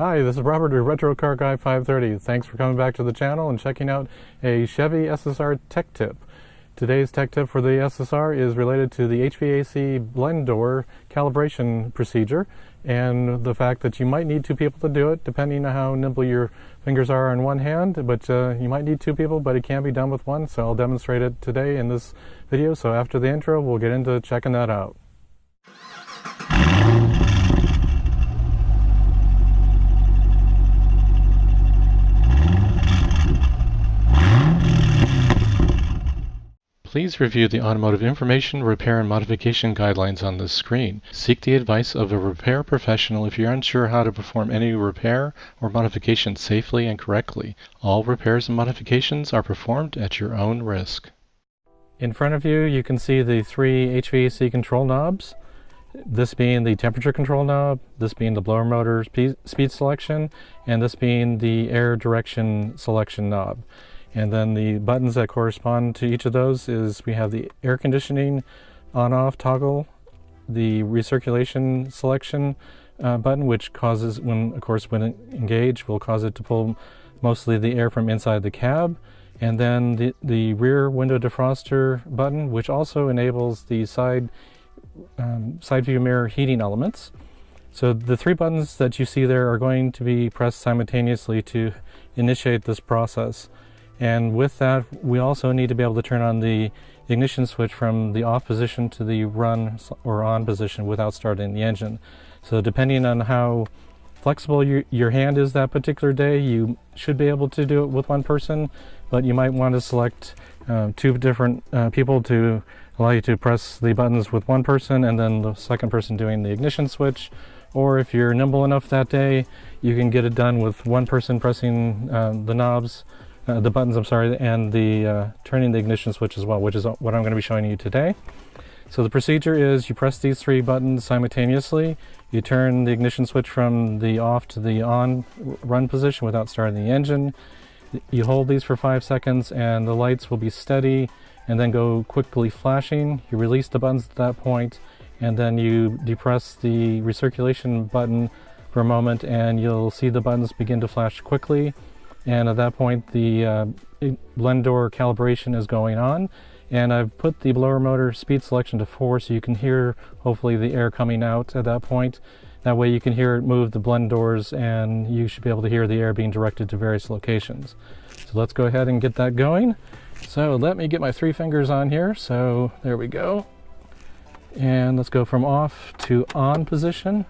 Hi, this is Robert at Retro Car Guy 530. Thanks for coming back to the channel and checking out a Chevy SSR tech tip. Today's tech tip for the SSR is related to the HVAC blend door calibration procedure and the fact that you might need two people to do it, depending on how nimble your fingers are on one hand, but you might need two people, but it can be done with one, so I'll demonstrate it today in this video. So after the intro, we'll get into checking that out. Please review the automotive information, repair, and modification guidelines on this screen. Seek the advice of a repair professional if you're unsure how to perform any repair or modification safely and correctly. All repairs and modifications are performed at your own risk. In front of you, you can see the three HVAC control knobs. This being the temperature control knob, this being the blower motor speed selection, and this being the air direction selection knob. And then the buttons that correspond to each of those is we have the air conditioning on-off toggle, the recirculation selection button, which causes, when engaged, will cause it to pull mostly the air from inside the cab. And then the rear window defroster button, which also enables the side view mirror heating elements. So the three buttons that you see there are going to be pressed simultaneously to initiate this process. And with that, we also need to be able to turn on the ignition switch from the off position to the run or on position without starting the engine. So depending on how flexible your hand is that particular day, you should be able to do it with one person, but you might want to select two different people to allow you to press the buttons with one person and then the second person doing the ignition switch. Or if you're nimble enough that day, you can get it done with one person pressing the buttons, and the turning the ignition switch as well, which is what I'm going to be showing you today. So the procedure is you press these three buttons simultaneously, you turn the ignition switch from the off to the on run position without starting the engine, you hold these for 5 seconds and the lights will be steady and then go quickly flashing. You release the buttons at that point and then you depress the recirculation button for a moment and you'll see the buttons begin to flash quickly. And at that point, the blend door calibration is going on. And I've put the blower motor speed selection to 4 so you can hear, hopefully, the air coming out at that point. That way you can hear it move the blend doors and you should be able to hear the air being directed to various locations. So let's go ahead and get that going. So let me get my 3 fingers on here. So there we go. And let's go from off to on position.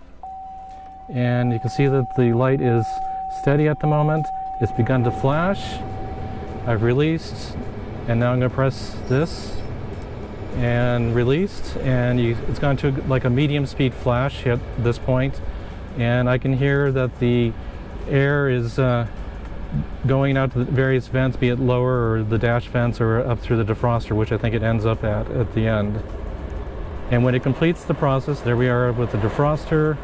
And you can see that the light is steady at the moment. It's begun to flash. I've released, and now I'm going to press this and released, and it's gone to like a medium speed flash at this point, and I can hear that the air is going out to the various vents, be it lower or the dash vents or up through the defroster, which I think it ends up at the end. And when it completes the process, there we are with the defroster,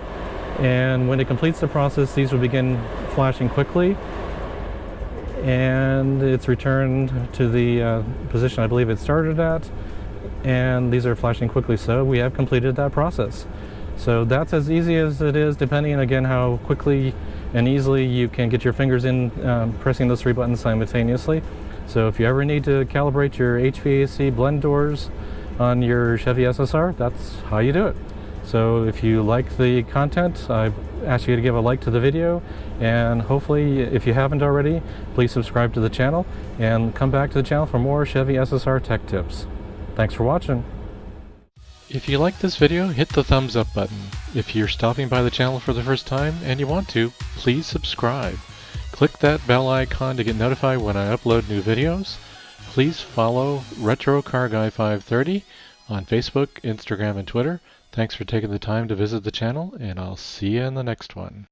and when it completes the process, these will begin flashing quickly. And it's returned to the position I believe it started at, and these are flashing quickly, so we have completed that process. So that's as easy as it is, depending again how quickly and easily you can get your fingers in pressing those 3 buttons simultaneously. So if you ever need to calibrate your HVAC blend doors on your Chevy SSR, that's how you do it. So if you like the content, I ask you to give a like to the video, and hopefully, if you haven't already, please subscribe to the channel and come back to the channel for more Chevy SSR tech tips. Thanks for watching. If you like this video, hit the thumbs up button. If you're stopping by the channel for the first time and you want to, please subscribe. Click that bell icon to get notified when I upload new videos. Please follow Retro Car Guy 530 on Facebook, Instagram, and Twitter. Thanks for taking the time to visit the channel, and I'll see you in the next one.